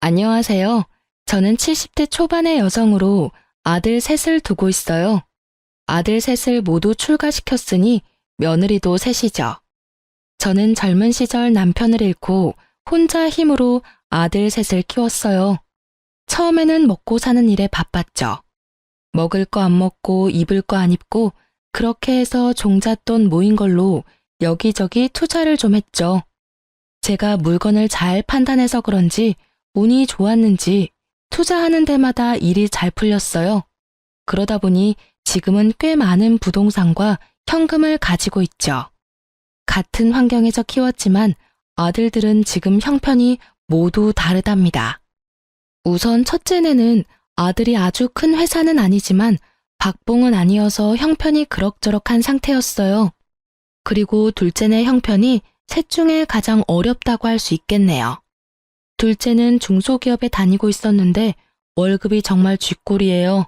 안녕하세요. 저는 70대 초반의 여성으로 아들 셋을 두고 있어요. 아들 셋을 모두 출가시켰으니 며느리도 셋이죠. 저는 젊은 시절 남편을 잃고 혼자 힘으로 아들 셋을 키웠어요. 처음에는 먹고 사는 일에 바빴죠. 먹을 거 안 먹고 입을 거 안 입고 그렇게 해서 종잣돈 모인 걸로 여기저기 투자를 좀 했죠. 제가 물건을 잘 판단해서 그런지 운이 좋았는지 투자하는 데마다 일이 잘 풀렸어요. 그러다 보니 지금은 꽤 많은 부동산과 현금을 가지고 있죠. 같은 환경에서 키웠지만 아들들은 지금 형편이 모두 다르답니다. 우선 첫째네는 아들이 아주 큰 회사는 아니지만 박봉은 아니어서 형편이 그럭저럭한 상태였어요. 그리고 둘째네 형편이 셋 중에 가장 어렵다고 할 수 있겠네요. 둘째는 중소기업에 다니고 있었는데 월급이 정말 쥐꼬리예요.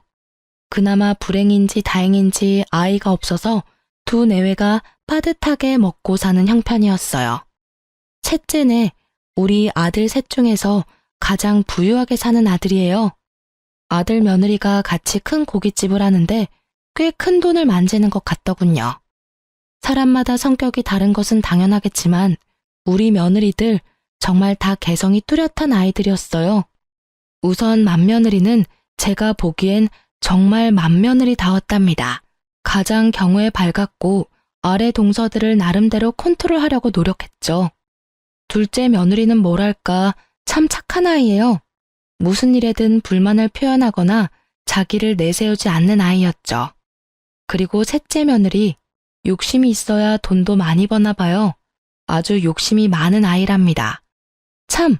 그나마 불행인지 다행인지 아이가 없어서 두 내외가 빠듯하게 먹고 사는 형편이었어요. 셋째네, 우리 아들 셋 중에서 가장 부유하게 사는 아들이에요. 아들 며느리가 같이 큰 고깃집을 하는데 꽤 큰 돈을 만지는 것 같더군요. 사람마다 성격이 다른 것은 당연하겠지만 우리 며느리들 정말 다 개성이 뚜렷한 아이들이었어요. 우선 맏며느리는 제가 보기엔 정말 맏며느리다웠답니다. 가장 경우에 밝았고 아래 동서들을 나름대로 컨트롤하려고 노력했죠. 둘째 며느리는 뭐랄까 참 착한 아이예요. 무슨 일에든 불만을 표현하거나 자기를 내세우지 않는 아이였죠. 그리고 셋째 며느리, 욕심이 있어야 돈도 많이 버나 봐요. 아주 욕심이 많은 아이랍니다. 참,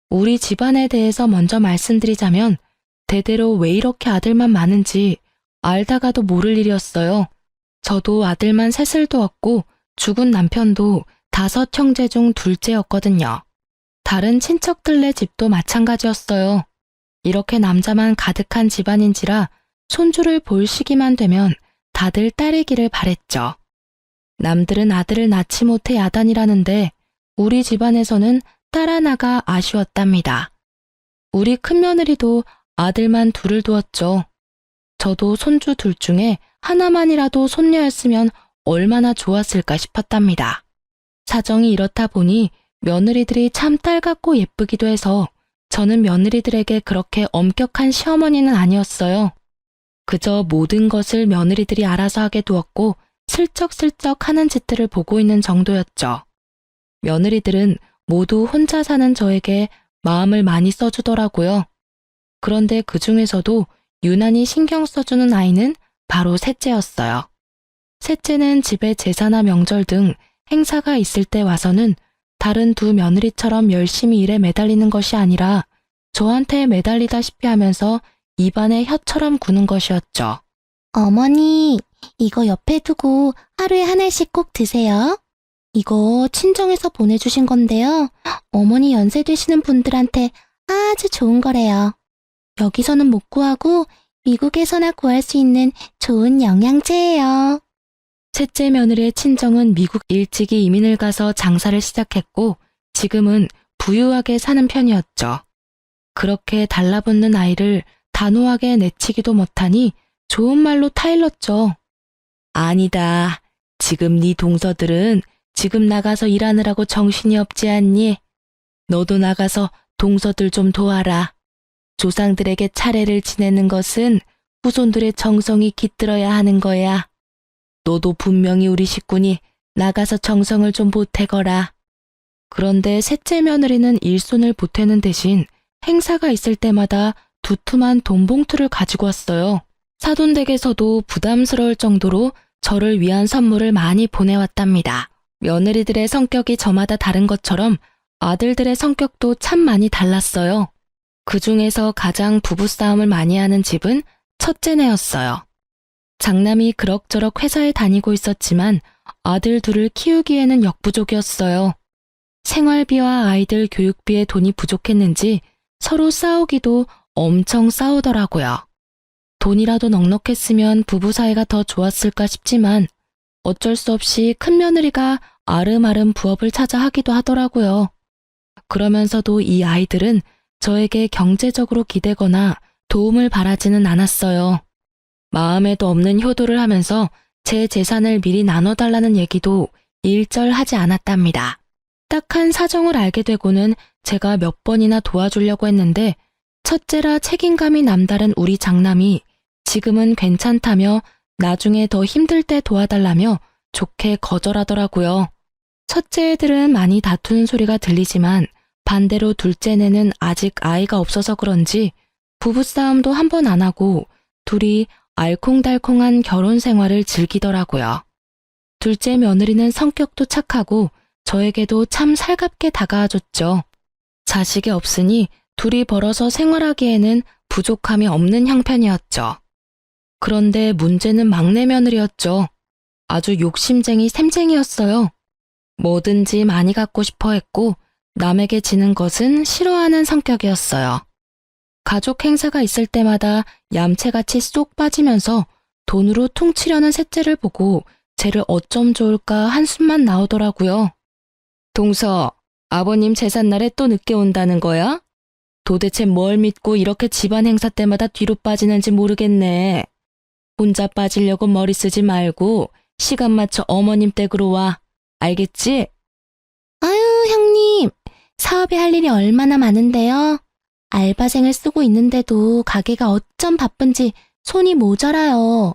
우리 집안에 대해서 먼저 말씀드리자면 대대로 왜 이렇게 아들만 많은지 알다가도 모를 일이었어요. 저도 아들만 셋을 두었고 죽은 남편도 5 형제 중 둘째였거든요. 다른 친척들네 집도 마찬가지였어요. 이렇게 남자만 가득한 집안인지라 손주를 볼 시기만 되면 다들 딸이기를 바랬죠. 남들은 아들을 낳지 못해 야단이라는데 우리 집안에서는 딸 하나가 아쉬웠답니다. 우리 큰며느리도 아들만 둘을 두었죠. 저도 손주 둘 중에 하나만이라도 손녀였으면 얼마나 좋았을까 싶었답니다. 사정이 이렇다 보니 며느리들이 참 딸 같고 예쁘기도 해서 저는 며느리들에게 그렇게 엄격한 시어머니는 아니었어요. 그저 모든 것을 며느리들이 알아서 하게 두었고 슬쩍슬쩍 하는 짓들을 보고 있는 정도였죠. 며느리들은 모두 혼자 사는 저에게 마음을 많이 써주더라고요. 그런데 그 중에서도 유난히 신경 써주는 아이는 바로 셋째였어요. 셋째는 집에 제사나 명절 등 행사가 있을 때 와서는 다른 두 며느리처럼 열심히 일에 매달리는 것이 아니라 저한테 매달리다시피 하면서 입안에 혀처럼 구는 것이었죠. 어머니, 이거 옆에 두고 하루에 하나씩 꼭 드세요. 이거 친정에서 보내주신 건데요. 어머니 연세 되시는 분들한테 아주 좋은 거래요. 여기서는 못 구하고 미국에서나 구할 수 있는 좋은 영양제예요. 셋째 며느리의 친정은 미국 일찍이 이민을 가서 장사를 시작했고 지금은 부유하게 사는 편이었죠. 그렇게 달라붙는 아이를 단호하게 내치기도 못하니 좋은 말로 타일렀죠. 아니다. 지금 네 동서들은 지금 나가서 일하느라고 정신이 없지 않니? 너도 나가서 동서들 좀 도와라. 조상들에게 차례를 지내는 것은 후손들의 정성이 깃들어야 하는 거야. 너도 분명히 우리 식구니 나가서 정성을 좀 보태거라. 그런데 셋째 며느리는 일손을 보태는 대신 행사가 있을 때마다 두툼한 돈봉투를 가지고 왔어요. 사돈댁에서도 부담스러울 정도로 저를 위한 선물을 많이 보내왔답니다. 며느리들의 성격이 저마다 다른 것처럼 아들들의 성격도 참 많이 달랐어요. 그 중에서 가장 부부싸움을 많이 하는 집은 첫째네였어요. 장남이 그럭저럭 회사에 다니고 있었지만 아들 둘을 키우기에는 역부족이었어요. 생활비와 아이들 교육비에 돈이 부족했는지 서로 싸우기도 엄청 싸우더라고요. 돈이라도 넉넉했으면 부부 사이가 더 좋았을까 싶지만 어쩔 수 없이 큰며느리가 아름아름 부업을 찾아 하기도 하더라고요. 그러면서도 이 아이들은 저에게 경제적으로 기대거나 도움을 바라지는 않았어요. 마음에도 없는 효도를 하면서 제 재산을 미리 나눠달라는 얘기도 일절하지 않았답니다. 딱한 사정을 알게 되고는 제가 몇 번이나 도와주려고 했는데 첫째라 책임감이 남다른 우리 장남이 지금은 괜찮다며 나중에 더 힘들 때 도와달라며 좋게 거절하더라고요. 첫째 애들은 많이 다투는 소리가 들리지만 반대로 둘째네는 아직 아이가 없어서 그런지 부부싸움도 한 번 안 하고 둘이 알콩달콩한 결혼 생활을 즐기더라고요. 둘째 며느리는 성격도 착하고 저에게도 참 살갑게 다가와줬죠. 자식이 없으니 둘이 벌어서 생활하기에는 부족함이 없는 형편이었죠. 그런데 문제는 막내 며느리였죠. 아주 욕심쟁이 샘쟁이였어요. 뭐든지 많이 갖고 싶어 했고 남에게 지는 것은 싫어하는 성격이었어요. 가족 행사가 있을 때마다 얌체같이 쏙 빠지면서 돈으로 퉁치려는 셋째를 보고 쟤를 어쩜 좋을까 한숨만 나오더라고요. 동서, 아버님 제삿날에 또 늦게 온다는 거야? 도대체 뭘 믿고 이렇게 집안 행사 때마다 뒤로 빠지는지 모르겠네. 혼자 빠지려고 머리 쓰지 말고 시간 맞춰 어머님 댁으로 와. 알겠지? 아유, 형님. 사업에 할 일이 얼마나 많은데요. 알바생을 쓰고 있는데도 가게가 어쩜 바쁜지 손이 모자라요.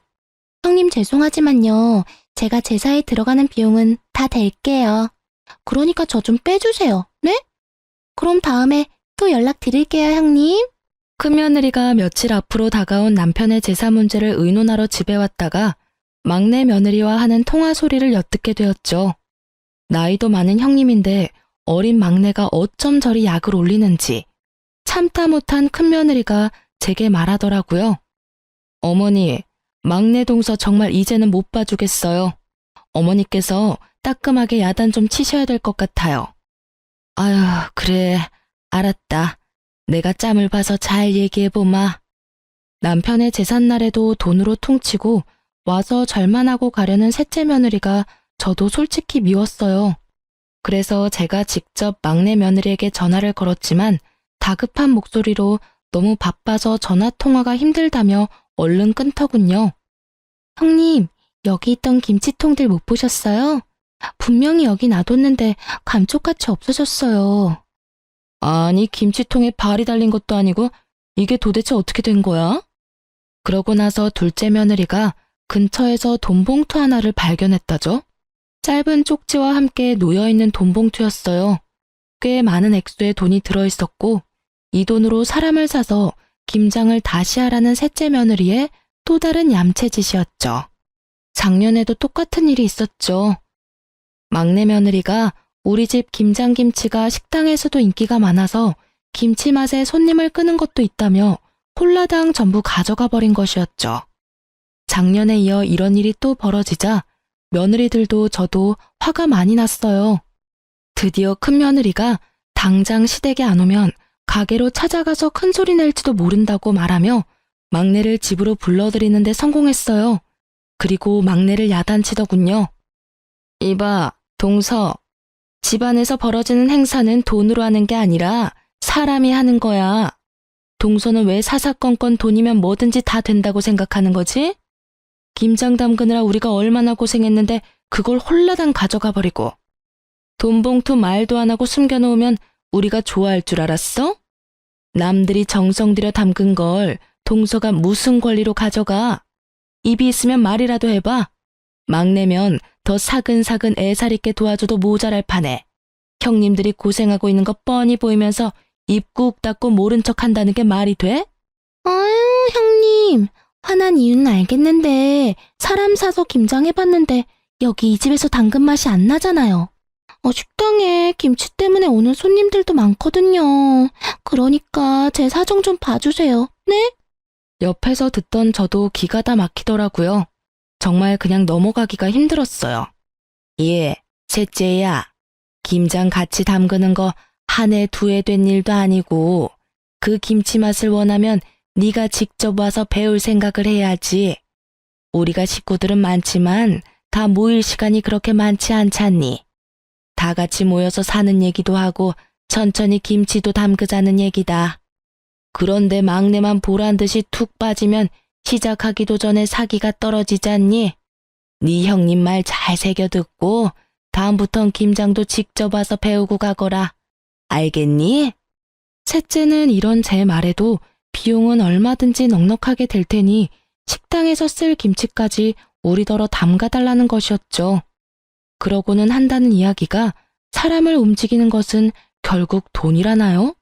형님 죄송하지만요. 제가 제사에 들어가는 비용은 다 댈게요. 그러니까 저 좀 빼주세요. 네? 그럼 다음에 또 연락드릴게요, 형님. 큰며느리가 며칠 앞으로 다가온 남편의 제사 문제를 의논하러 집에 왔다가 막내 며느리와 하는 통화 소리를 엿듣게 되었죠. 나이도 많은 형님인데 어린 막내가 어쩜 저리 약을 올리는지 참다 못한 큰며느리가 제게 말하더라고요. 어머니, 막내 동서 정말 이제는 못 봐주겠어요. 어머니께서 따끔하게 야단 좀 치셔야 될 것 같아요. 아유, 그래, 알았다. 내가 짬을 봐서 잘 얘기해보마. 남편의 제삿날에도 돈으로 퉁치고 와서 절만 하고 가려는 셋째 며느리가 저도 솔직히 미웠어요. 그래서 제가 직접 막내 며느리에게 전화를 걸었지만 다급한 목소리로 너무 바빠서 전화통화가 힘들다며 얼른 끊더군요. 형님, 여기 있던 김치통들 못 보셨어요? 분명히 여기 놔뒀는데 감쪽같이 없어졌어요. 아니, 김치통에 발이 달린 것도 아니고 이게 도대체 어떻게 된 거야? 그러고 나서 둘째 며느리가 근처에서 돈봉투 하나를 발견했다죠. 짧은 쪽지와 함께 놓여있는 돈봉투였어요. 꽤 많은 액수의 돈이 들어있었고 이 돈으로 사람을 사서 김장을 다시 하라는 셋째 며느리의 또 다른 얌체짓이었죠. 작년에도 똑같은 일이 있었죠. 막내 며느리가 우리 집 김장김치가 식당에서도 인기가 많아서 김치 맛에 손님을 끄는 것도 있다며 홀라당 전부 가져가 버린 것이었죠. 작년에 이어 이런 일이 또 벌어지자 며느리들도 저도 화가 많이 났어요. 드디어 큰며느리가 당장 시댁에 안 오면 가게로 찾아가서 큰 소리 낼지도 모른다고 말하며 막내를 집으로 불러들이는 데 성공했어요. 그리고 막내를 야단치더군요. 이봐, 동서. 집안에서 벌어지는 행사는 돈으로 하는 게 아니라 사람이 하는 거야. 동서는 왜 사사건건 돈이면 뭐든지 다 된다고 생각하는 거지? 김장 담그느라 우리가 얼마나 고생했는데 그걸 홀라당 가져가 버리고. 돈봉투 말도 안 하고 숨겨놓으면 우리가 좋아할 줄 알았어? 남들이 정성 들여 담근 걸 동서가 무슨 권리로 가져가? 입이 있으면 말이라도 해봐. 막내면 더 사근사근 애살 있게 도와줘도 모자랄 판에 형님들이 고생하고 있는 거 뻔히 보이면서 입 꾹 닫고 모른 척 한다는 게 말이 돼? 아유, 형님. 화난 이유는 알겠는데 사람 사서 김장해봤는데 여기 이 집에서 담근 맛이 안 나잖아요. 식당에 김치 때문에 오는 손님들도 많거든요. 그러니까 제 사정 좀 봐주세요. 네? 옆에서 듣던 저도 기가 다 막히더라고요. 정말 그냥 넘어가기가 힘들었어요. 예, 셋째야. 김장 같이 담그는 거 한 해 두 해 된 일도 아니고 그 김치 맛을 원하면 네가 직접 와서 배울 생각을 해야지. 우리가 식구들은 많지만 다 모일 시간이 그렇게 많지 않잖니. 다 같이 모여서 사는 얘기도 하고 천천히 김치도 담그자는 얘기다. 그런데 막내만 보란 듯이 툭 빠지면 시작하기도 전에 사기가 떨어지지 않니? 네 형님 말 잘 새겨 듣고 다음부턴 김장도 직접 와서 배우고 가거라. 알겠니? 셋째는 이런 제 말에도 비용은 얼마든지 넉넉하게 될 테니 식당에서 쓸 김치까지 우리더러 담가달라는 것이었죠. 그러고는 한다는 이야기가 사람을 움직이는 것은 결국 돈이라나요?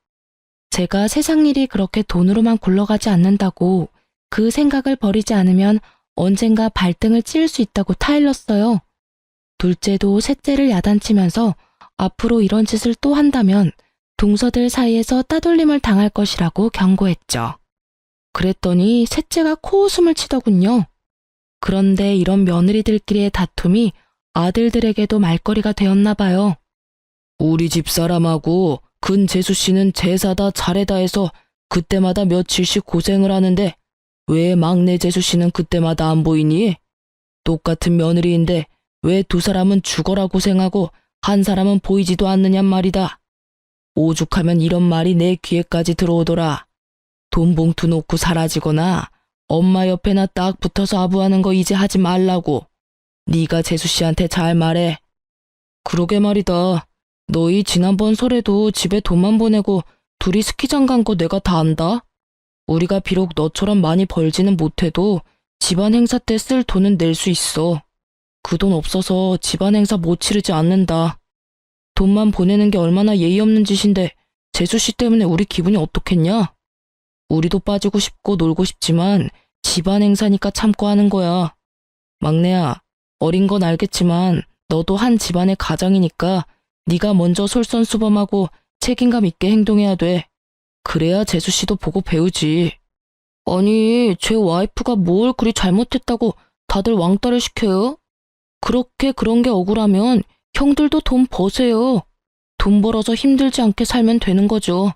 제가 세상 일이 그렇게 돈으로만 굴러가지 않는다고 그 생각을 버리지 않으면 언젠가 발등을 찌를 수 있다고 타일렀어요. 둘째도 셋째를 야단치면서 앞으로 이런 짓을 또 한다면 동서들 사이에서 따돌림을 당할 것이라고 경고했죠. 그랬더니 셋째가 코웃음을 치더군요. 그런데 이런 며느리들끼리의 다툼이 아들들에게도 말거리가 되었나 봐요. 우리 집 사람하고 근재수 씨는 제사다 차례다 해서 그때마다 며칠씩 고생을 하는데 왜 막내 재수 씨는 그때마다 안 보이니? 똑같은 며느리인데 왜 두 사람은 죽어라 고생하고 한 사람은 보이지도 않느냔 말이다. 오죽하면 이런 말이 내 귀에까지 들어오더라. 돈 봉투 놓고 사라지거나 엄마 옆에나 딱 붙어서 아부하는 거 이제 하지 말라고. 네가 재수 씨한테 잘 말해. 그러게 말이다. 너희 지난번 설에도 집에 돈만 보내고 둘이 스키장 간 거 내가 다 안다. 우리가 비록 너처럼 많이 벌지는 못해도 집안 행사 때 쓸 돈은 낼 수 있어. 그 돈 없어서 집안 행사 못 치르지 않는다. 돈만 보내는 게 얼마나 예의 없는 짓인데 재수 씨 때문에 우리 기분이 어떻겠냐? 우리도 빠지고 싶고 놀고 싶지만 집안 행사니까 참고 하는 거야. 막내야, 어린 건 알겠지만 너도 한 집안의 가장이니까 네가 먼저 솔선수범하고 책임감 있게 행동해야 돼. 그래야 재수 씨도 보고 배우지. 아니, 제 와이프가 뭘 그리 잘못했다고 다들 왕따를 시켜요? 그렇게 그런 게 억울하면 형들도 돈 버세요. 돈 벌어서 힘들지 않게 살면 되는 거죠.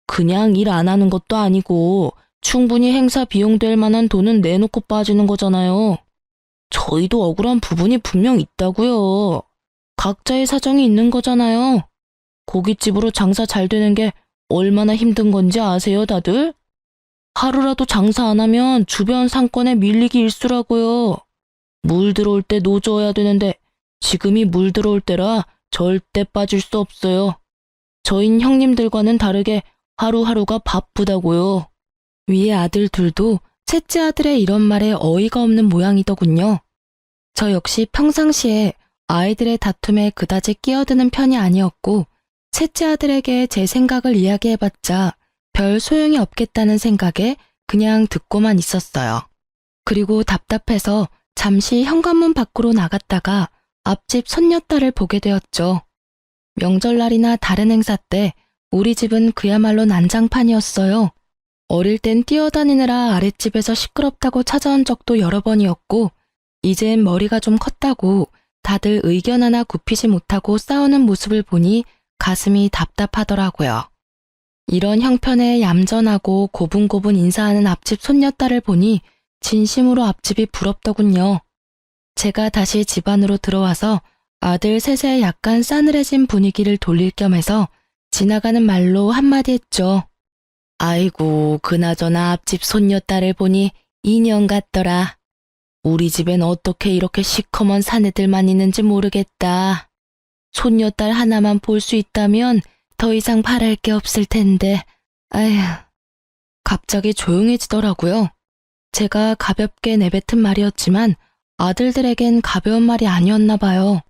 그냥 일 안 하는 것도 아니고 충분히 행사 비용 될 만한 돈은 내놓고 빠지는 거잖아요. 저희도 억울한 부분이 분명 있다고요. 각자의 사정이 있는 거잖아요. 고깃집으로 장사 잘 되는 게 얼마나 힘든 건지 아세요, 다들? 하루라도 장사 안 하면 주변 상권에 밀리기 일쑤라고요. 물 들어올 때 노져야 되는데 지금이 물 들어올 때라 절대 빠질 수 없어요. 저흰 형님들과는 다르게 하루하루가 바쁘다고요. 위에 아들 둘도 셋째 아들의 이런 말에 어이가 없는 모양이더군요. 저 역시 평상시에 아이들의 다툼에 그다지 끼어드는 편이 아니었고 셋째 아들에게 제 생각을 이야기해봤자 별 소용이 없겠다는 생각에 그냥 듣고만 있었어요. 그리고 답답해서 잠시 현관문 밖으로 나갔다가 앞집 손녀딸을 보게 되었죠. 명절날이나 다른 행사 때 우리 집은 그야말로 난장판이었어요. 어릴 땐 뛰어다니느라 아랫집에서 시끄럽다고 찾아온 적도 여러 번이었고 이젠 머리가 좀 컸다고 다들 의견 하나 굽히지 못하고 싸우는 모습을 보니 가슴이 답답하더라고요. 이런 형편에 얌전하고 고분고분 인사하는 앞집 손녀딸을 보니 진심으로 앞집이 부럽더군요. 제가 다시 집 안으로 들어와서 아들 셋의 약간 싸늘해진 분위기를 돌릴 겸 해서 지나가는 말로 한마디 했죠. 아이고, 그나저나 앞집 손녀딸을 보니 인형 같더라. 우리 집엔 어떻게 이렇게 시커먼 사내들만 있는지 모르겠다. 손녀딸 하나만 볼 수 있다면 더 이상 바랄 게 없을 텐데, 아휴. 갑자기 조용해지더라고요. 제가 가볍게 내뱉은 말이었지만 아들들에겐 가벼운 말이 아니었나 봐요.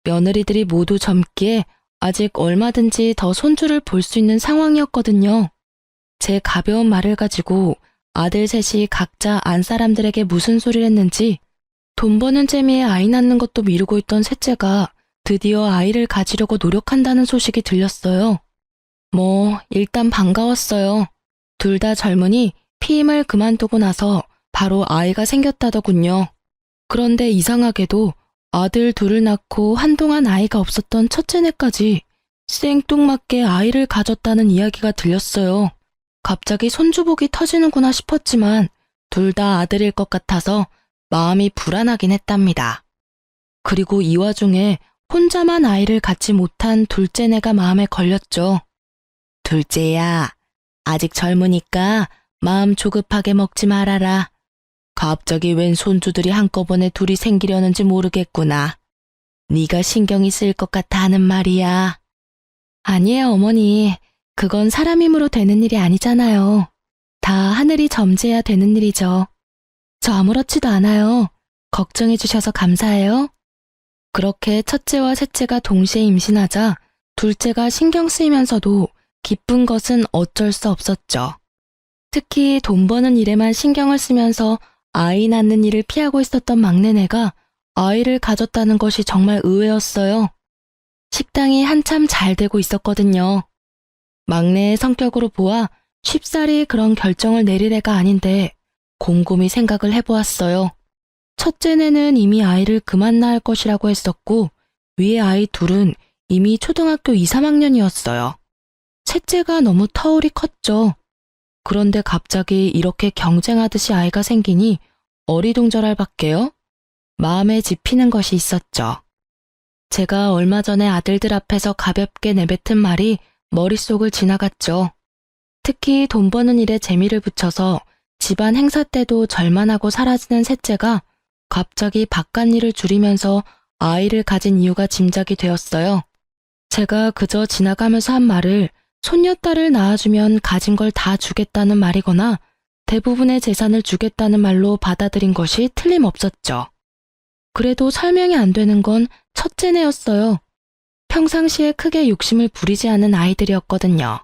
며느리들이 모두 젊기에 아직 얼마든지 더 손주를 볼 수 있는 상황이었거든요. 제 가벼운 말을 가지고 아들 셋이 각자 안 사람들에게 무슨 소리를 했는지 돈 버는 재미에 아이 낳는 것도 미루고 있던 셋째가 드디어 아이를 가지려고 노력한다는 소식이 들렸어요. 일단 반가웠어요. 둘 다 젊으니 피임을 그만두고 나서 바로 아이가 생겼다더군요. 그런데 이상하게도 아들 둘을 낳고 한동안 아이가 없었던 첫째네까지 생뚱맞게 아이를 가졌다는 이야기가 들렸어요. 갑자기 손주복이 터지는구나 싶었지만 둘 다 아들일 것 같아서 마음이 불안하긴 했답니다. 그리고 이 와중에 혼자만 아이를 갖지 못한 둘째네가 마음에 걸렸죠. 둘째야, 아직 젊으니까 마음 조급하게 먹지 말아라. 갑자기 웬 손주들이 한꺼번에 둘이 생기려는지 모르겠구나. 네가 신경이 쓰일 것 같아 하는 말이야. 아니에요, 어머니. 그건 사람 힘으로 되는 일이 아니잖아요. 다 하늘이 점지해야 되는 일이죠. 저 아무렇지도 않아요. 걱정해 주셔서 감사해요. 그렇게 첫째와 셋째가 동시에 임신하자 둘째가 신경 쓰이면서도 기쁜 것은 어쩔 수 없었죠. 특히 돈 버는 일에만 신경을 쓰면서 아이 낳는 일을 피하고 있었던 막내네가 아이를 가졌다는 것이 정말 의외였어요. 식당이 한참 잘 되고 있었거든요. 막내의 성격으로 보아 쉽사리 그런 결정을 내릴 애가 아닌데 곰곰이 생각을 해보았어요. 첫째네는 이미 아이를 그만 낳을 것이라고 했었고 위에 아이 둘은 이미 초등학교 2, 3학년이었어요. 셋째가 너무 터울이 컸죠. 그런데 갑자기 이렇게 경쟁하듯이 아이가 생기니 어리둥절할 밖에요. 마음에 집히는 것이 있었죠. 제가 얼마 전에 아들들 앞에서 가볍게 내뱉은 말이 머릿속을 지나갔죠. 특히 돈 버는 일에 재미를 붙여서 집안 행사 때도 절만 하고 사라지는 셋째가 갑자기 바깥일을 줄이면서 아이를 가진 이유가 짐작이 되었어요. 제가 그저 지나가면서 한 말을 손녀딸을 낳아주면 가진 걸 다 주겠다는 말이거나 대부분의 재산을 주겠다는 말로 받아들인 것이 틀림없었죠. 그래도 설명이 안 되는 건 첫째네였어요. 평상시에 크게 욕심을 부리지 않은 아이들이었거든요.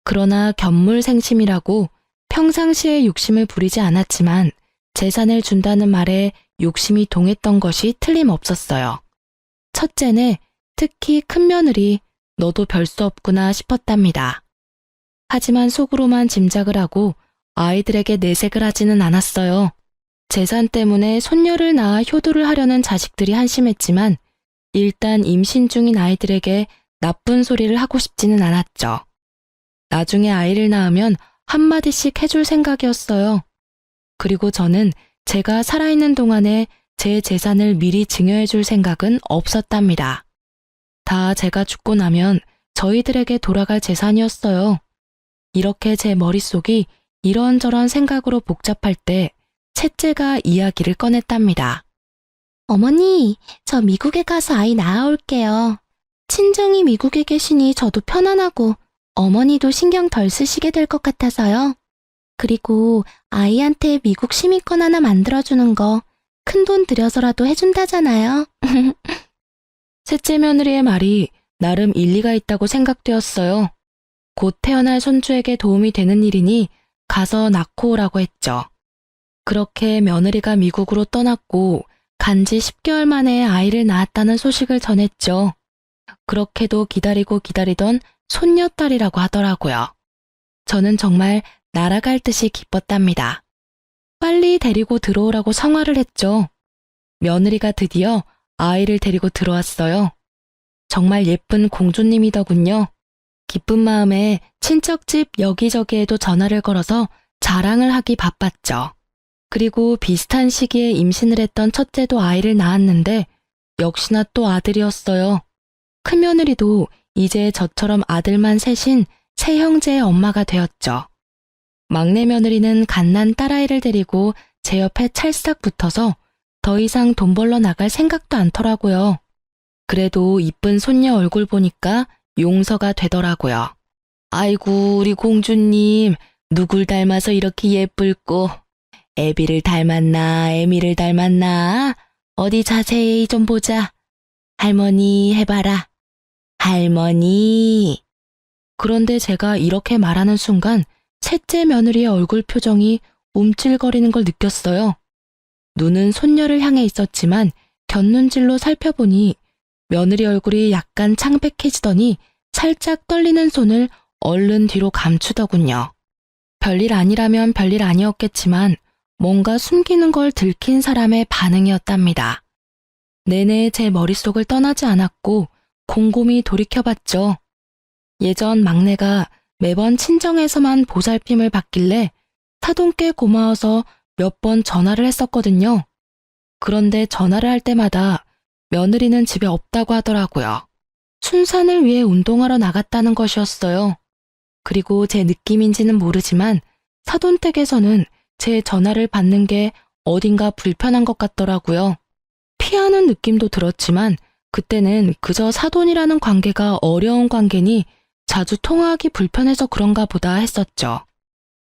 그러나 견물생심이라고 평상시에 욕심을 부리지 않았지만 재산을 준다는 말에 욕심이 동했던 것이 틀림없었어요. 첫째는 특히 큰 며느리 너도 별 수 없구나 싶었답니다. 하지만 속으로만 짐작을 하고 아이들에게 내색을 하지는 않았어요. 재산 때문에 손녀를 낳아 효도를 하려는 자식들이 한심했지만 일단 임신 중인 아이들에게 나쁜 소리를 하고 싶지는 않았죠. 나중에 아이를 낳으면 한마디씩 해줄 생각이었어요. 그리고 저는 제가 살아있는 동안에 제 재산을 미리 증여해줄 생각은 없었답니다. 다 제가 죽고 나면 저희들에게 돌아갈 재산이었어요. 이렇게 제 머릿속이 이런저런 생각으로 복잡할 때 셋째가 이야기를 꺼냈답니다. 어머니, 저 미국에 가서 아이 낳아올게요. 친정이 미국에 계시니 저도 편안하고 어머니도 신경 덜 쓰시게 될 것 같아서요. 그리고 아이한테 미국 시민권 하나 만들어주는 거 큰 돈 들여서라도 해준다잖아요. 셋째 며느리의 말이 나름 일리가 있다고 생각되었어요. 곧 태어날 손주에게 도움이 되는 일이니 가서 낳고 오라고 했죠. 그렇게 며느리가 미국으로 떠났고 간지 10개월 만에 아이를 낳았다는 소식을 전했죠. 그렇게도 기다리고 기다리던 손녀딸이라고 하더라고요. 저는 정말 날아갈 듯이 기뻤답니다. 빨리 데리고 들어오라고 성화를 했죠. 며느리가 드디어 아이를 데리고 들어왔어요. 정말 예쁜 공주님이더군요. 기쁜 마음에 친척집 여기저기에도 전화를 걸어서 자랑을 하기 바빴죠. 그리고 비슷한 시기에 임신을 했던 첫째도 아이를 낳았는데 역시나 또 아들이었어요. 큰며느리도 이제 저처럼 아들만 셋인 세 형제의 엄마가 되었죠. 막내 며느리는 갓난 딸아이를 데리고 제 옆에 찰싹 붙어서 더 이상 돈 벌러 나갈 생각도 않더라고요. 그래도 이쁜 손녀 얼굴 보니까 용서가 되더라고요. 아이고 우리 공주님 누굴 닮아서 이렇게 예쁠꼬. 애비를 닮았나 애미를 닮았나 어디 자세히 좀 보자. 할머니 해봐라. 할머니. 그런데 제가 이렇게 말하는 순간 셋째 며느리의 얼굴 표정이 움찔거리는 걸 느꼈어요. 눈은 손녀를 향해 있었지만 곁눈질로 살펴보니 며느리 얼굴이 약간 창백해지더니 살짝 떨리는 손을 얼른 뒤로 감추더군요. 별일 아니라면 별일 아니었겠지만 뭔가 숨기는 걸 들킨 사람의 반응이었답니다. 내내 제 머릿속을 떠나지 않았고 곰곰이 돌이켜봤죠. 예전 막내가 매번 친정에서만 보살핌을 받길래 사돈께 고마워서 몇 번 전화를 했었거든요. 그런데 전화를 할 때마다 며느리는 집에 없다고 하더라고요. 순산을 위해 운동하러 나갔다는 것이었어요. 그리고 제 느낌인지는 모르지만 사돈댁에서는 제 전화를 받는 게 어딘가 불편한 것 같더라고요. 피하는 느낌도 들었지만 그때는 그저 사돈이라는 관계가 어려운 관계니 자주 통화하기 불편해서 그런가 보다 했었죠.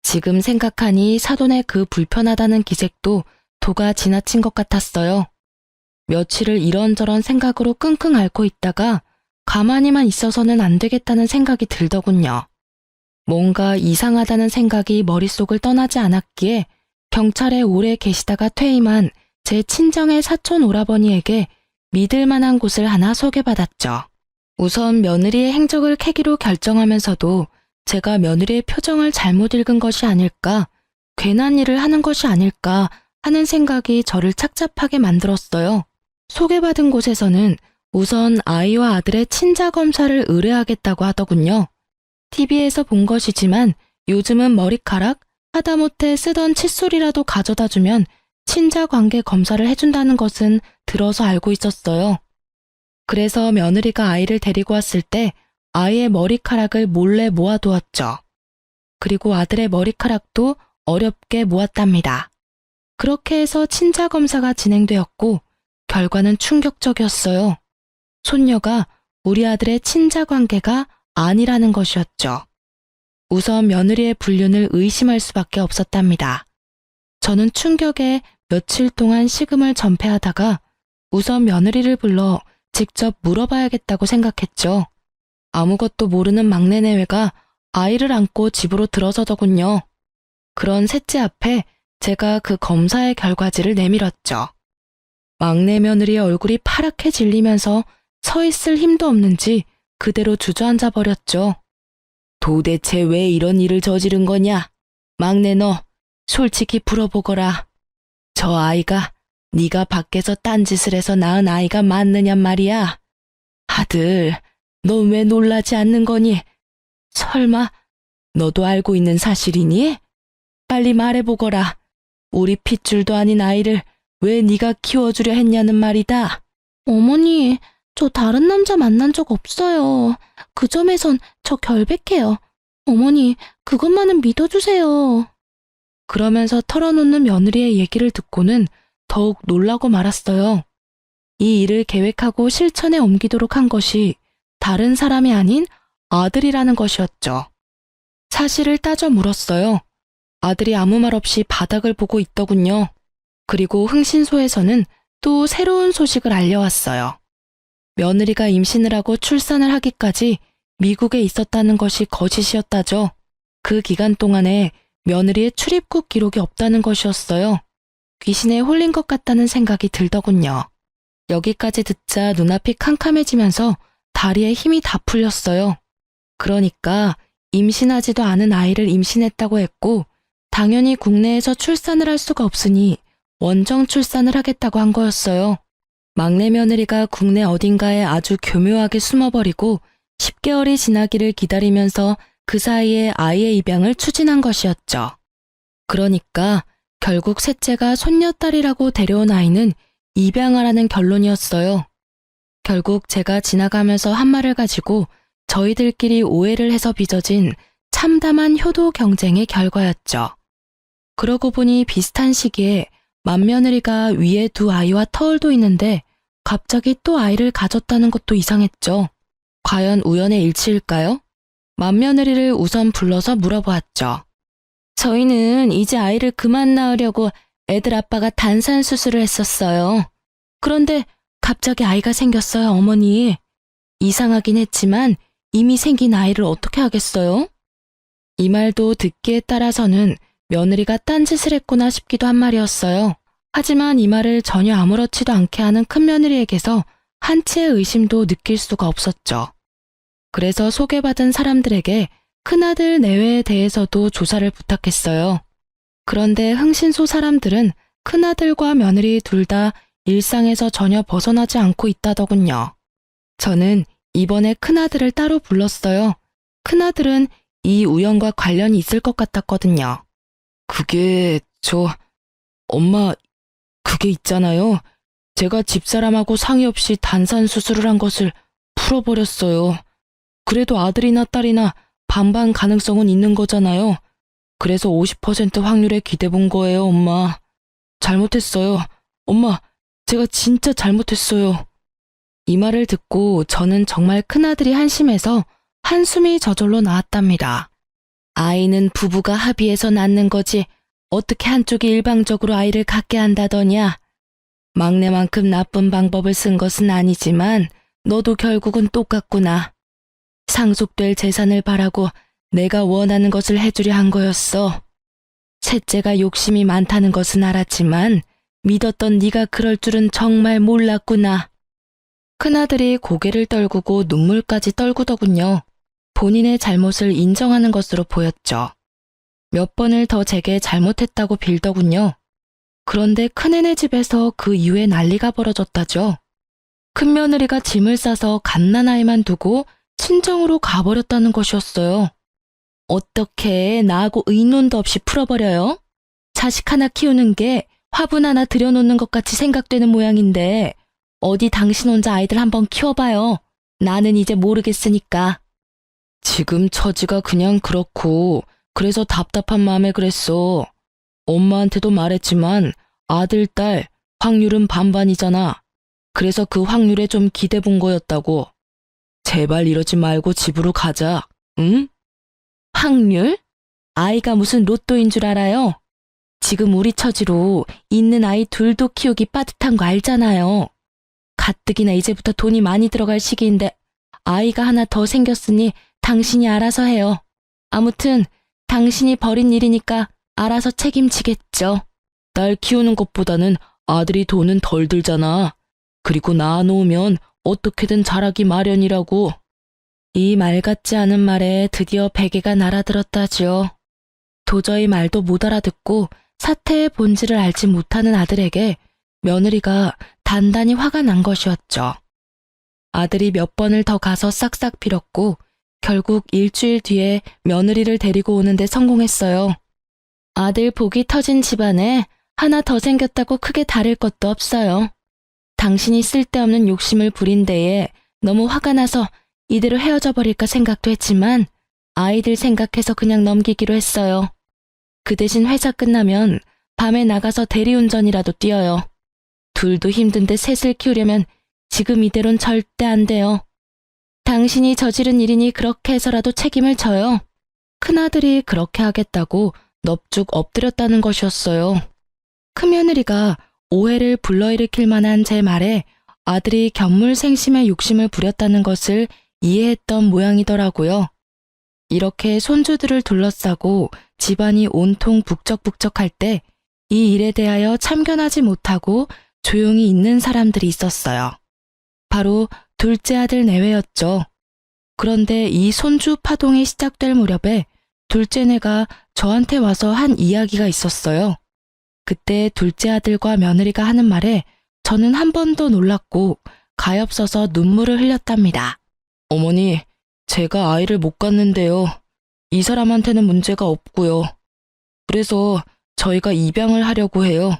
지금 생각하니 사돈의 그 불편하다는 기색도 도가 지나친 것 같았어요. 며칠을 이런저런 생각으로 끙끙 앓고 있다가 가만히만 있어서는 안 되겠다는 생각이 들더군요. 뭔가 이상하다는 생각이 머릿속을 떠나지 않았기에 경찰에 오래 계시다가 퇴임한 제 친정의 사촌 오라버니에게 믿을 만한 곳을 하나 소개받았죠. 우선 며느리의 행적을 캐기로 결정하면서도 제가 며느리의 표정을 잘못 읽은 것이 아닐까, 괜한 일을 하는 것이 아닐까 하는 생각이 저를 착잡하게 만들었어요. 소개받은 곳에서는 우선 아이와 아들의 친자 검사를 의뢰하겠다고 하더군요. TV에서 본 것이지만 요즘은 머리카락, 하다못해 쓰던 칫솔이라도 가져다 주면 친자 관계 검사를 해준다는 것은 들어서 알고 있었어요. 그래서 며느리가 아이를 데리고 왔을 때 아이의 머리카락을 몰래 모아두었죠. 그리고 아들의 머리카락도 어렵게 모았답니다. 그렇게 해서 친자 검사가 진행되었고 결과는 충격적이었어요. 손녀가 우리 아들의 친자 관계가 아니라는 것이었죠. 우선 며느리의 불륜을 의심할 수밖에 없었답니다. 저는 충격에 며칠 동안 식음을 전폐하다가 우선 며느리를 불러 직접 물어봐야겠다고 생각했죠. 아무것도 모르는 막내 내외가 아이를 안고 집으로 들어서더군요. 그런 셋째 앞에 제가 그 검사의 결과지를 내밀었죠. 막내 며느리의 얼굴이 파랗게 질리면서 서 있을 힘도 없는지 그대로 주저앉아 버렸죠. 도대체 왜 이런 일을 저지른 거냐? 막내 너, 솔직히 풀어보거라. 저 아이가 네가 밖에서 딴짓을 해서 낳은 아이가 맞느냔 말이야. 아들, 너 왜 놀라지 않는 거니? 설마 너도 알고 있는 사실이니? 빨리 말해보거라. 우리 핏줄도 아닌 아이를 왜 네가 키워주려 했냐는 말이다. 어머니, 저 다른 남자 만난 적 없어요. 그 점에선 저 결백해요. 어머니, 그것만은 믿어주세요. 그러면서 털어놓는 며느리의 얘기를 듣고는 더욱 놀라고 말았어요. 이 일을 계획하고 실천에 옮기도록 한 것이 다른 사람이 아닌 아들이라는 것이었죠. 사실을 따져 물었어요. 아들이 아무 말 없이 바닥을 보고 있더군요. 그리고 흥신소에서는 또 새로운 소식을 알려왔어요. 며느리가 임신을 하고 출산을 하기까지 미국에 있었다는 것이 거짓이었다죠. 그 기간 동안에 며느리의 출입국 기록이 없다는 것이었어요. 귀신에 홀린 것 같다는 생각이 들더군요. 여기까지 듣자 눈앞이 캄캄해지면서 다리에 힘이 다 풀렸어요. 그러니까 임신하지도 않은 아이를 임신했다고 했고 당연히 국내에서 출산을 할 수가 없으니 원정 출산을 하겠다고 한 거였어요. 막내 며느리가 국내 어딘가에 아주 교묘하게 숨어버리고 10개월이 지나기를 기다리면서 그 사이에 아이의 입양을 추진한 것이었죠. 그러니까 결국 셋째가 손녀딸이라고 데려온 아이는 입양하라는 결론이었어요. 결국 제가 지나가면서 한 말을 가지고 저희들끼리 오해를 해서 빚어진 참담한 효도 경쟁의 결과였죠. 그러고 보니 비슷한 시기에 맏며느리가 위에 두 아이와 터울도 있는데 갑자기 또 아이를 가졌다는 것도 이상했죠. 과연 우연의 일치일까요? 맏며느리를 우선 불러서 물어보았죠. 저희는 이제 아이를 그만 낳으려고 애들 아빠가 단산 수술을 했었어요. 그런데 갑자기 아이가 생겼어요, 어머니. 이상하긴 했지만 이미 생긴 아이를 어떻게 하겠어요? 이 말도 듣기에 따라서는 며느리가 딴짓을 했구나 싶기도 한 말이었어요. 하지만 이 말을 전혀 아무렇지도 않게 하는 큰며느리에게서 한치의 의심도 느낄 수가 없었죠. 그래서 소개받은 사람들에게 큰아들 내외에 대해서도 조사를 부탁했어요. 그런데 흥신소 사람들은 큰아들과 며느리 둘 다 일상에서 전혀 벗어나지 않고 있다더군요. 저는 이번에 큰아들을 따로 불렀어요. 큰아들은 이 우연과 관련이 있을 것 같았거든요. 엄마, 그게 있잖아요. 제가 집사람하고 상의 없이 단산 수술을 한 것을 풀어버렸어요. 그래도 아들이나 딸이나 반반 가능성은 있는 거잖아요. 그래서 50% 확률에 기대본 거예요, 엄마. 잘못했어요. 엄마, 제가 진짜 잘못했어요. 이 말을 듣고 저는 정말 큰아들이 한심해서 한숨이 저절로 나왔답니다. 아이는 부부가 합의해서 낳는 거지 어떻게 한쪽이 일방적으로 아이를 갖게 한다더냐. 막내만큼 나쁜 방법을 쓴 것은 아니지만 너도 결국은 똑같구나. 상속될 재산을 바라고 내가 원하는 것을 해주려 한 거였어. 셋째가 욕심이 많다는 것은 알았지만 믿었던 네가 그럴 줄은 정말 몰랐구나. 큰아들이 고개를 떨구고 눈물까지 떨구더군요. 본인의 잘못을 인정하는 것으로 보였죠. 몇 번을 더 제게 잘못했다고 빌더군요. 그런데 큰애네 집에서 그 이후에 난리가 벌어졌다죠. 큰며느리가 짐을 싸서 갓난아이만 두고 친정으로 가버렸다는 것이었어요. 어떻게 나하고 의논도 없이 풀어버려요? 자식 하나 키우는 게 화분 하나 들여놓는 것 같이 생각되는 모양인데 어디 당신 혼자 아이들 한번 키워봐요. 나는 이제 모르겠으니까. 지금 처지가 그냥 그렇고 그래서 답답한 마음에 그랬어. 엄마한테도 말했지만 아들, 딸 확률은 반반이잖아. 그래서 그 확률에 좀 기대본 거였다고. 제발 이러지 말고 집으로 가자. 응? 확률? 아이가 무슨 로또인 줄 알아요? 지금 우리 처지로 있는 아이 둘도 키우기 빠듯한 거 알잖아요. 가뜩이나 이제부터 돈이 많이 들어갈 시기인데 아이가 하나 더 생겼으니 당신이 알아서 해요. 아무튼 당신이 벌인 일이니까 알아서 책임지겠죠. 딸 키우는 것보다는 아들이 돈은 덜 들잖아. 그리고 낳아놓으면 어떻게든 자라기 마련이라고. 이 말 같지 않은 말에 드디어 베개가 날아들었다지요. 도저히 말도 못 알아듣고 사태의 본질을 알지 못하는 아들에게 며느리가 단단히 화가 난 것이었죠. 아들이 몇 번을 더 가서 싹싹 빌었고 결국 일주일 뒤에 며느리를 데리고 오는데 성공했어요. 아들 복이 터진 집안에 하나 더 생겼다고 크게 다를 것도 없어요. 당신이 쓸데없는 욕심을 부린 데에 너무 화가 나서 이대로 헤어져 버릴까 생각도 했지만 아이들 생각해서 그냥 넘기기로 했어요. 그 대신 회사 끝나면 밤에 나가서 대리운전이라도 뛰어요. 둘도 힘든데 셋을 키우려면 지금 이대로는 절대 안 돼요. 당신이 저지른 일이니 그렇게 해서라도 책임을 져요. 큰아들이 그렇게 하겠다고 넙죽 엎드렸다는 것이었어요. 큰며느리가 오해를 불러일으킬 만한 제 말에 아들이 견물생심의 욕심을 부렸다는 것을 이해했던 모양이더라고요. 이렇게 손주들을 둘러싸고 집안이 온통 북적북적할 때 이 일에 대하여 참견하지 못하고 조용히 있는 사람들이 있었어요. 바로 둘째 아들 내외였죠. 그런데 이 손주 파동이 시작될 무렵에 둘째네가 저한테 와서 한 이야기가 있었어요. 그때 둘째 아들과 며느리가 하는 말에 저는 한 번 더 놀랐고 가엾어서 눈물을 흘렸답니다. 어머니, 제가 아이를 못 갖는데요. 이 사람한테는 문제가 없고요. 그래서 저희가 입양을 하려고 해요.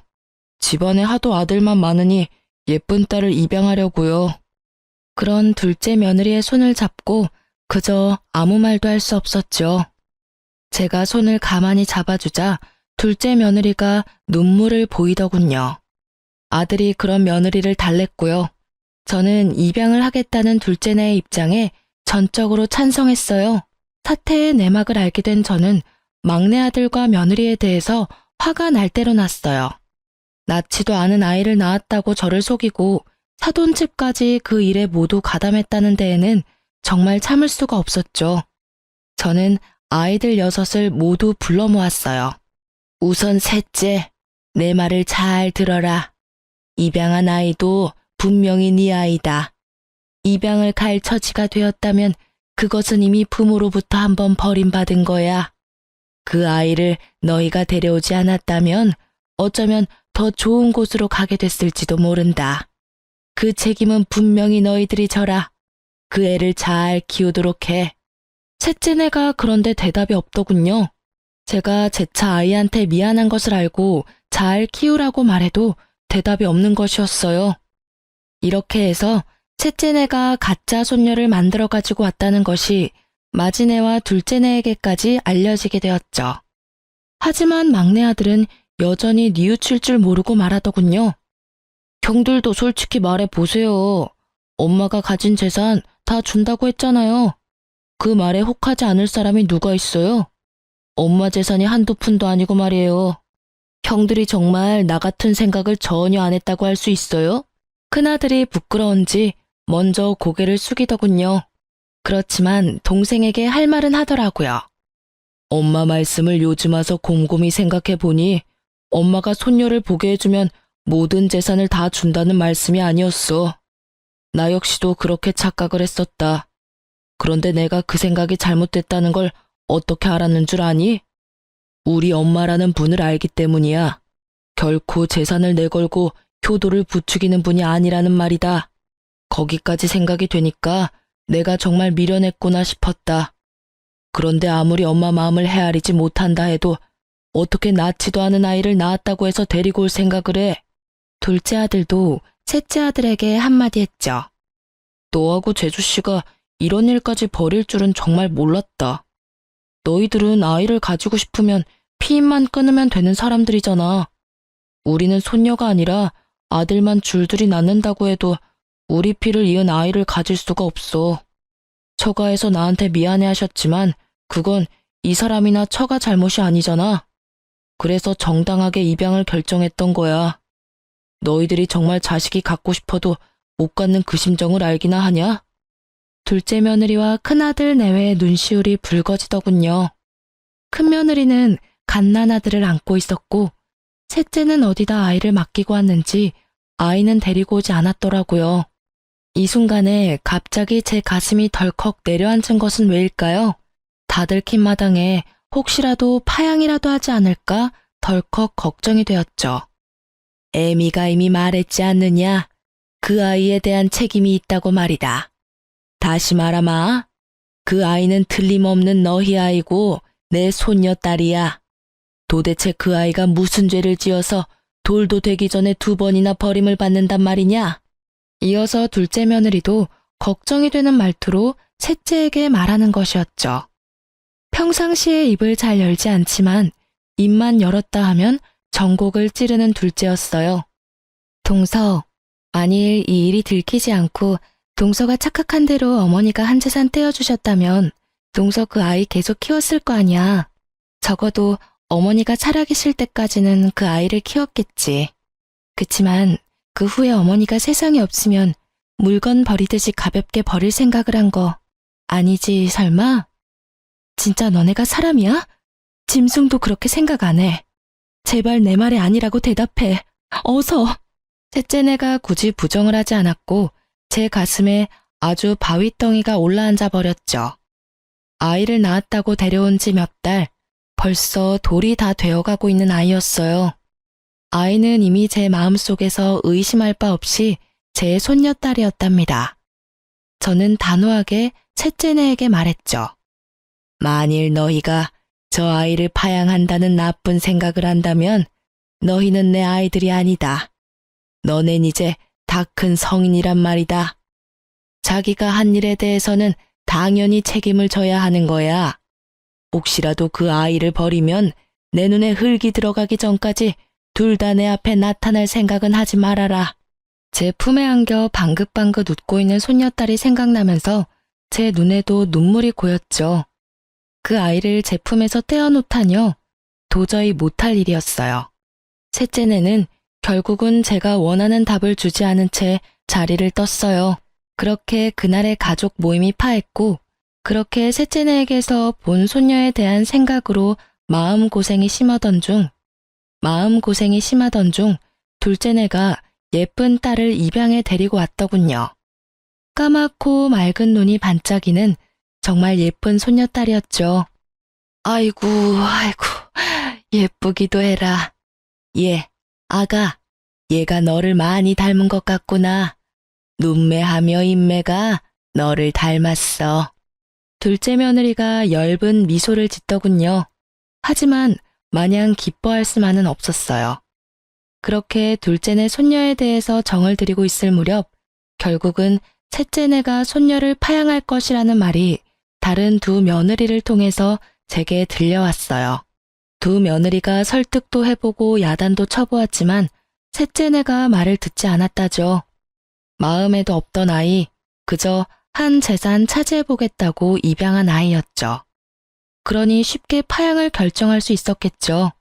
집안에 하도 아들만 많으니 예쁜 딸을 입양하려고요. 그런 둘째 며느리의 손을 잡고 그저 아무 말도 할 수 없었죠. 제가 손을 가만히 잡아주자 둘째 며느리가 눈물을 보이더군요. 아들이 그런 며느리를 달랬고요. 저는 입양을 하겠다는 둘째네의 입장에 전적으로 찬성했어요. 사태의 내막을 알게 된 저는 막내 아들과 며느리에 대해서 화가 날 대로 났어요. 낳지도 않은 아이를 낳았다고 저를 속이고 사돈집까지 그 일에 모두 가담했다는 데에는 정말 참을 수가 없었죠. 저는 아이들 6을 모두 불러 모았어요. 우선 셋째, 내 말을 잘 들어라. 입양한 아이도 분명히 네 아이다. 입양을 갈 처지가 되었다면 그것은 이미 부모로부터 한번 버림받은 거야. 그 아이를 너희가 데려오지 않았다면 어쩌면 더 좋은 곳으로 가게 됐을지도 모른다. 그 책임은 분명히 너희들이 져라. 그 애를 잘 키우도록 해. 셋째네가 그런데 대답이 없더군요. 제가 재차 아이한테 미안한 것을 알고 잘 키우라고 말해도 대답이 없는 것이었어요. 이렇게 해서 셋째네가 가짜 손녀를 만들어 가지고 왔다는 것이 마지네와 둘째네에게까지 알려지게 되었죠. 하지만 막내 아들은 여전히 뉘우칠 줄 모르고 말하더군요. 형들도 솔직히 말해 보세요. 엄마가 가진 재산 다 준다고 했잖아요. 그 말에 혹하지 않을 사람이 누가 있어요? 엄마 재산이 한두 푼도 아니고 말이에요. 형들이 정말 나 같은 생각을 전혀 안 했다고 할 수 있어요? 큰아들이 부끄러운지 먼저 고개를 숙이더군요. 그렇지만 동생에게 할 말은 하더라고요. 엄마 말씀을 요즘 와서 곰곰이 생각해 보니 엄마가 손녀를 보게 해주면 모든 재산을 다 준다는 말씀이 아니었어. 나 역시도 그렇게 착각을 했었다. 그런데 내가 그 생각이 잘못됐다는 걸 어떻게 알았는 줄 아니? 우리 엄마라는 분을 알기 때문이야. 결코 재산을 내걸고 효도를 부추기는 분이 아니라는 말이다. 거기까지 생각이 되니까 내가 정말 미련했구나 싶었다. 그런데 아무리 엄마 마음을 헤아리지 못한다 해도 어떻게 낳지도 않은 아이를 낳았다고 해서 데리고 올 생각을 해. 둘째 아들도 셋째 아들에게 한마디 했죠. 너하고 재주씨가 이런 일까지 벌일 줄은 정말 몰랐다. 너희들은 아이를 가지고 싶으면 피임만 끊으면 되는 사람들이잖아. 우리는 손녀가 아니라 아들만 줄줄이 낳는다고 해도 우리 피를 이은 아이를 가질 수가 없어. 처가에서 나한테 미안해 하셨지만 그건 이 사람이나 처가 잘못이 아니잖아. 그래서 정당하게 입양을 결정했던 거야. 너희들이 정말 자식이 갖고 싶어도 못 갖는 그 심정을 알기나 하냐? 둘째 며느리와 큰아들 내외의 눈시울이 붉어지더군요. 큰며느리는 갓난아들을 안고 있었고 셋째는 어디다 아이를 맡기고 왔는지 아이는 데리고 오지 않았더라고요. 이 순간에 갑자기 제 가슴이 덜컥 내려앉은 것은 왜일까요? 다들 킨 마당에 혹시라도 파양이라도 하지 않을까 덜컥 걱정이 되었죠. 애미가 이미 말했지 않느냐? 그 아이에 대한 책임이 있다고 말이다. 다시 말하마. 그 아이는 틀림없는 너희 아이고 내 손녀딸이야. 도대체 그 아이가 무슨 죄를 지어서 돌도 되기 전에 2번이나 버림을 받는단 말이냐? 이어서 둘째 며느리도 걱정이 되는 말투로 셋째에게 말하는 것이었죠. 평상시에 입을 잘 열지 않지만 입만 열었다 하면 전곡을 찌르는 둘째였어요. 동서, 만일 이 일이 들키지 않고 동서가 착각한 대로 어머니가 한 재산 떼어주셨다면 동서 그 아이 계속 키웠을 거 아니야. 적어도 어머니가 살아계실 때까지는 그 아이를 키웠겠지. 그치만 그 후에 어머니가 세상에 없으면 물건 버리듯이 가볍게 버릴 생각을 한 거 아니지 설마? 진짜 너네가 사람이야? 짐승도 그렇게 생각 안 해. 제발 내 말이 아니라고 대답해. 어서. 셋째네가 굳이 부정을 하지 않았고 제 가슴에 아주 바위덩이가 올라앉아 버렸죠. 아이를 낳았다고 데려온 지 몇 달, 벌써 돌이 다 되어가고 있는 아이였어요. 아이는 이미 제 마음속에서 의심할 바 없이 제 손녀딸이었답니다. 저는 단호하게 셋째네에게 말했죠. 만일 너희가 저 아이를 파양한다는 나쁜 생각을 한다면 너희는 내 아이들이 아니다. 너넨 이제 다 큰 성인이란 말이다. 자기가 한 일에 대해서는 당연히 책임을 져야 하는 거야. 혹시라도 그 아이를 버리면 내 눈에 흙이 들어가기 전까지 둘 다 내 앞에 나타날 생각은 하지 말아라. 제 품에 안겨 방긋방긋 웃고 있는 손녀딸이 생각나면서 제 눈에도 눈물이 고였죠. 그 아이를 제 품에서 떼어놓다니요. 도저히 못할 일이었어요. 셋째네는 결국은 제가 원하는 답을 주지 않은 채 자리를 떴어요. 그렇게 그날의 가족 모임이 파했고 그렇게 셋째네에게서 본 손녀에 대한 생각으로 마음고생이 심하던 중 둘째네가 예쁜 딸을 입양해 데리고 왔더군요. 까맣고 맑은 눈이 반짝이는 정말 예쁜 손녀딸이었죠. 아이고 예쁘기도 해라. 아가, 얘가 너를 많이 닮은 것 같구나. 눈매하며 인매가 너를 닮았어. 둘째 며느리가 엷은 미소를 짓더군요. 하지만 마냥 기뻐할 수만은 없었어요. 그렇게 둘째네 손녀에 대해서 정을 들이고 있을 무렵 결국은 셋째네가 손녀를 파양할 것이라는 말이 다른 두 며느리를 통해서 제게 들려왔어요. 두 며느리가 설득도 해보고 야단도 쳐보았지만 셋째네가 말을 듣지 않았다죠. 마음에도 없던 아이, 그저 한 재산 차지해보겠다고 입양한 아이였죠. 그러니 쉽게 파양을 결정할 수 있었겠죠.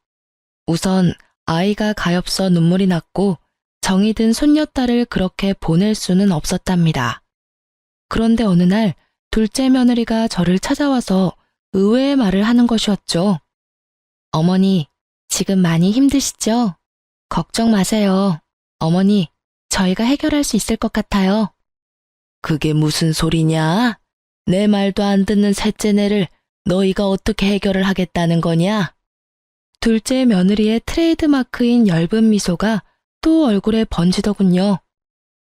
우선 아이가 가엾어 눈물이 났고 정이 든 손녀딸을 그렇게 보낼 수는 없었답니다. 그런데 어느 날 둘째 며느리가 저를 찾아와서 의외의 말을 하는 것이었죠. 어머니, 지금 많이 힘드시죠? 걱정 마세요. 어머니, 저희가 해결할 수 있을 것 같아요. 그게 무슨 소리냐? 내 말도 안 듣는 셋째네를 너희가 어떻게 해결을 하겠다는 거냐? 둘째 며느리의 트레이드마크인 엷은 미소가 또 얼굴에 번지더군요.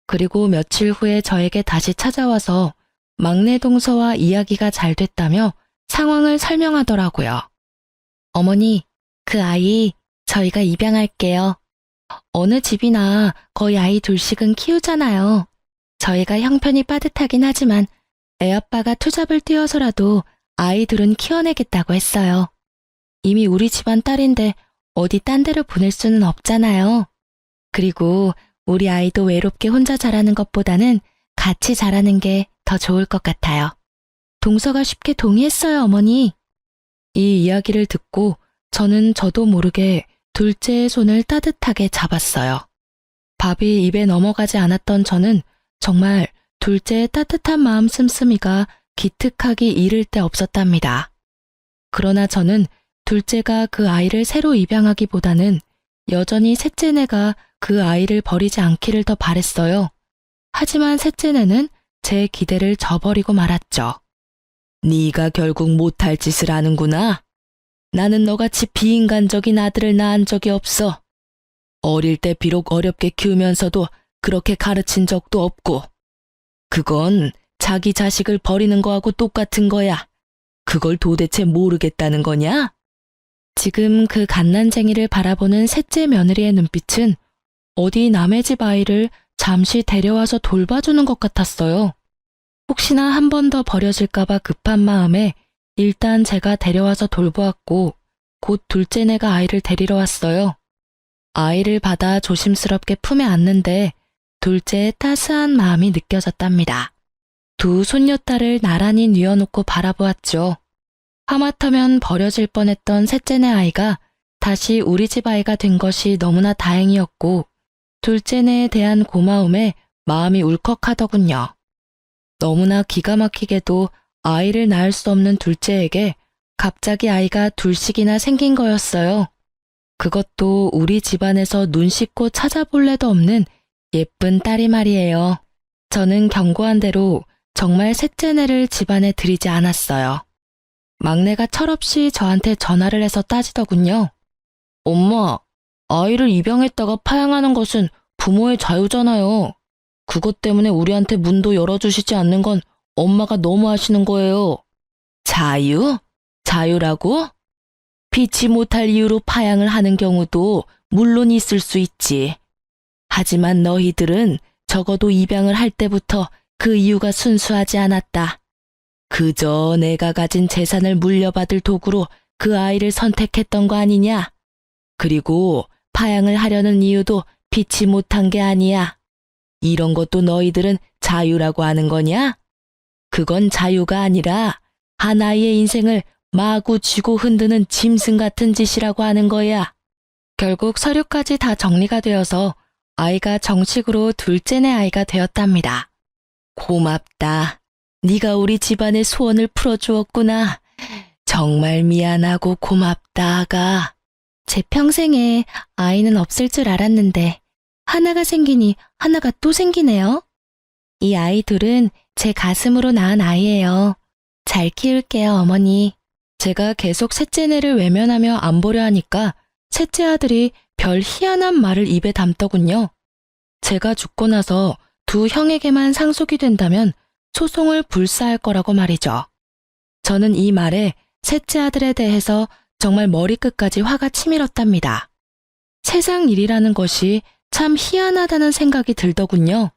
그리고 며칠 후에 저에게 다시 찾아와서 막내 동서와 이야기가 잘 됐다며 상황을 설명하더라고요. 어머니, 그 아이 저희가 입양할게요. 어느 집이나 거의 아이 둘씩은 키우잖아요. 저희가 형편이 빠듯하긴 하지만 애아빠가 투잡을 뛰어서라도 아이들은 키워내겠다고 했어요. 이미 우리 집안 딸인데 어디 딴 데로 보낼 수는 없잖아요. 그리고 우리 아이도 외롭게 혼자 자라는 것보다는 같이 자라는 게 더 좋을 것 같아요. 동서가 쉽게 동의했어요, 어머니. 이 이야기를 듣고 저는 저도 모르게 둘째의 손을 따뜻하게 잡았어요. 밥이 입에 넘어가지 않았던 저는 정말 둘째의 따뜻한 마음 씀씀이가 기특하기 이를 데 없었답니다. 그러나 저는 둘째가 그 아이를 새로 입양하기보다는 여전히 셋째네가 그 아이를 버리지 않기를 더 바랬어요. 하지만 셋째네는 제 기대를 저버리고 말았죠. 네가 결국 못할 짓을 하는구나. 나는 너같이 비인간적인 아들을 낳은 적이 없어. 어릴 때 비록 어렵게 키우면서도 그렇게 가르친 적도 없고. 그건 자기 자식을 버리는 거하고 똑같은 거야. 그걸 도대체 모르겠다는 거냐? 지금 그 갓난쟁이를 바라보는 셋째 며느리의 눈빛은 어디 남의 집 아이를 잠시 데려와서 돌봐주는 것 같았어요. 혹시나 한 번 더 버려질까봐 급한 마음에 일단 제가 데려와서 돌보았고 곧 둘째네가 아이를 데리러 왔어요. 아이를 받아 조심스럽게 품에 안는데 둘째의 따스한 마음이 느껴졌답니다. 두 손녀딸을 나란히 뉘어놓고 바라보았죠. 하마터면 버려질 뻔했던 셋째네 아이가 다시 우리 집 아이가 된 것이 너무나 다행이었고 둘째네에 대한 고마움에 마음이 울컥하더군요. 너무나 기가 막히게도 아이를 낳을 수 없는 둘째에게 갑자기 아이가 둘씩이나 생긴 거였어요. 그것도 우리 집안에서 눈 씻고 찾아볼 애도 없는 예쁜 딸이 말이에요. 저는 경고한 대로 정말 셋째네를 집안에 들이지 않았어요. 막내가 철없이 저한테 전화를 해서 따지더군요. 엄마, 아이를 입양했다가 파양하는 것은 부모의 자유잖아요. 그것 때문에 우리한테 문도 열어주시지 않는 건 엄마가 너무 하시는 거예요. 자유? 자유라고? 피치 못할 이유로 파양을 하는 경우도 물론 있을 수 있지. 하지만 너희들은 적어도 입양을 할 때부터 그 이유가 순수하지 않았다. 그저 내가 가진 재산을 물려받을 도구로 그 아이를 선택했던 거 아니냐? 그리고 파양을 하려는 이유도 피치 못한 게 아니야. 이런 것도 너희들은 자유라고 하는 거냐? 그건 자유가 아니라 한 아이의 인생을 마구 쥐고 흔드는 짐승 같은 짓이라고 하는 거야. 결국 서류까지 다 정리가 되어서 아이가 정식으로 둘째네 아이가 되었답니다. 고맙다. 네가 우리 집안의 소원을 풀어주었구나. 정말 미안하고 고맙다, 아가. 제 평생에 아이는 없을 줄 알았는데 하나가 생기니 하나가 또 생기네요. 이 아이 둘은 제 가슴으로 낳은 아이예요. 잘 키울게요, 어머니. 제가 계속 셋째네를 외면하며 안 보려 하니까 셋째 아들이 별 희한한 말을 입에 담더군요. 제가 죽고 나서 두 형에게만 상속이 된다면 소송을 불사할 거라고 말이죠. 저는 이 말에 셋째 아들에 대해서 정말 머리끝까지 화가 치밀었답니다. 세상 일이라는 것이 참 희한하다는 생각이 들더군요.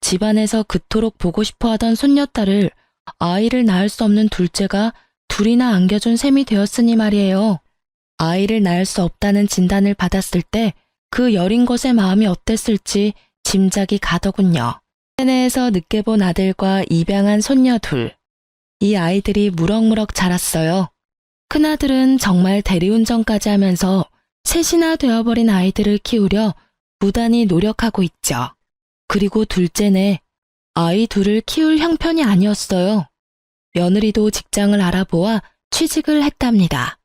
집안에서 그토록 보고 싶어 하던 손녀딸을 아이를 낳을 수 없는 둘째가 둘이나 안겨준 셈이 되었으니 말이에요. 아이를 낳을 수 없다는 진단을 받았을 때 그 여린 것의 마음이 어땠을지 짐작이 가더군요. 세내에서 늦게 본 아들과 입양한 손녀 둘. 이 아이들이 무럭무럭 자랐어요. 큰아들은 정말 대리운전까지 하면서 셋이나 되어버린 아이들을 키우려 부단히 노력하고 있죠. 그리고 둘째네, 아이 둘을 키울 형편이 아니었어요. 며느리도 직장을 알아보아 취직을 했답니다.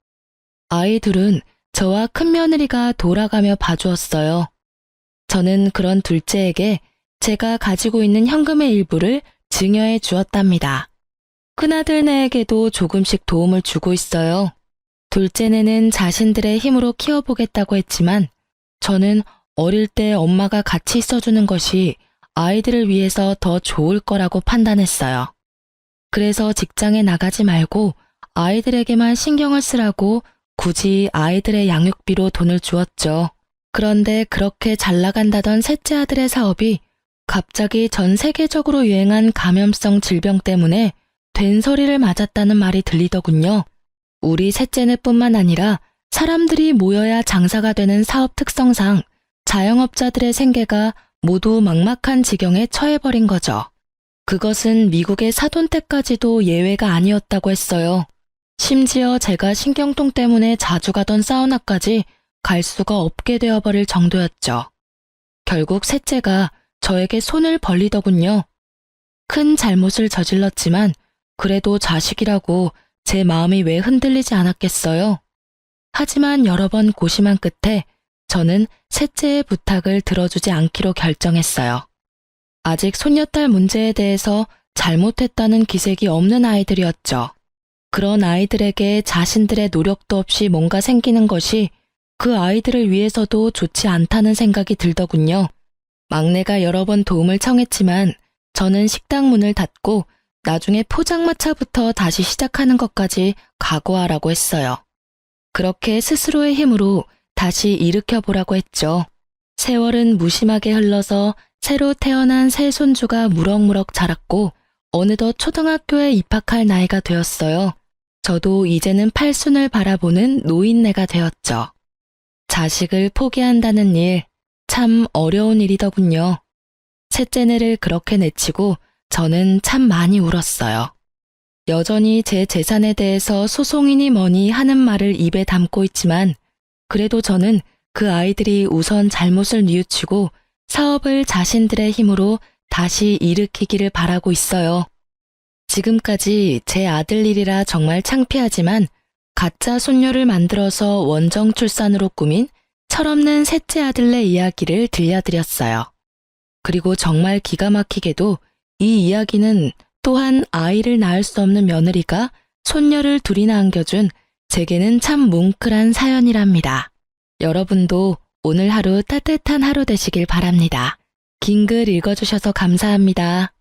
아이 둘은 저와 큰며느리가 돌아가며 봐주었어요. 저는 그런 둘째에게 제가 가지고 있는 현금의 일부를 증여해 주었답니다. 큰아들네에게도 조금씩 도움을 주고 있어요. 둘째네는 자신들의 힘으로 키워보겠다고 했지만 저는 어릴 때 엄마가 같이 있어주는 것이 아이들을 위해서 더 좋을 거라고 판단했어요. 그래서 직장에 나가지 말고 아이들에게만 신경을 쓰라고 굳이 아이들의 양육비로 돈을 주었죠. 그런데 그렇게 잘 나간다던 셋째 아들의 사업이 갑자기 전 세계적으로 유행한 감염성 질병 때문에 된소리를 맞았다는 말이 들리더군요. 우리 셋째네뿐만 아니라 사람들이 모여야 장사가 되는 사업 특성상 자영업자들의 생계가 모두 막막한 지경에 처해버린 거죠. 그것은 미국의 사돈댁까지도 예외가 아니었다고 했어요. 심지어 제가 신경통 때문에 자주 가던 사우나까지 갈 수가 없게 되어버릴 정도였죠. 결국 셋째가 저에게 손을 벌리더군요. 큰 잘못을 저질렀지만 그래도 자식이라고 제 마음이 왜 흔들리지 않았겠어요. 하지만 여러 번 고심한 끝에 저는 셋째의 부탁을 들어주지 않기로 결정했어요. 아직 손녀딸 문제에 대해서 잘못했다는 기색이 없는 아이들이었죠. 그런 아이들에게 자신들의 노력도 없이 뭔가 생기는 것이 그 아이들을 위해서도 좋지 않다는 생각이 들더군요. 막내가 여러 번 도움을 청했지만 저는 식당 문을 닫고 나중에 포장마차부터 다시 시작하는 것까지 각오하라고 했어요. 그렇게 스스로의 힘으로 다시 일으켜보라고 했죠. 세월은 무심하게 흘러서 새로 태어난 새 손주가 무럭무럭 자랐고 어느덧 초등학교에 입학할 나이가 되었어요. 저도 이제는 팔순을 바라보는 노인네가 되었죠. 자식을 포기한다는 일, 참 어려운 일이더군요. 셋째네를 그렇게 내치고 저는 참 많이 울었어요. 여전히 제 재산에 대해서 소송이니 뭐니 하는 말을 입에 담고 있지만 그래도 저는 그 아이들이 우선 잘못을 뉘우치고 사업을 자신들의 힘으로 다시 일으키기를 바라고 있어요. 지금까지 제 아들 일이라 정말 창피하지만 가짜 손녀를 만들어서 원정 출산으로 꾸민 철없는 셋째 아들네 이야기를 들려드렸어요. 그리고 정말 기가 막히게도 이 이야기는 또한 아이를 낳을 수 없는 며느리가 손녀를 둘이나 안겨준 제게는 참 뭉클한 사연이랍니다. 여러분도 오늘 하루 따뜻한 하루 되시길 바랍니다. 긴 글 읽어주셔서 감사합니다.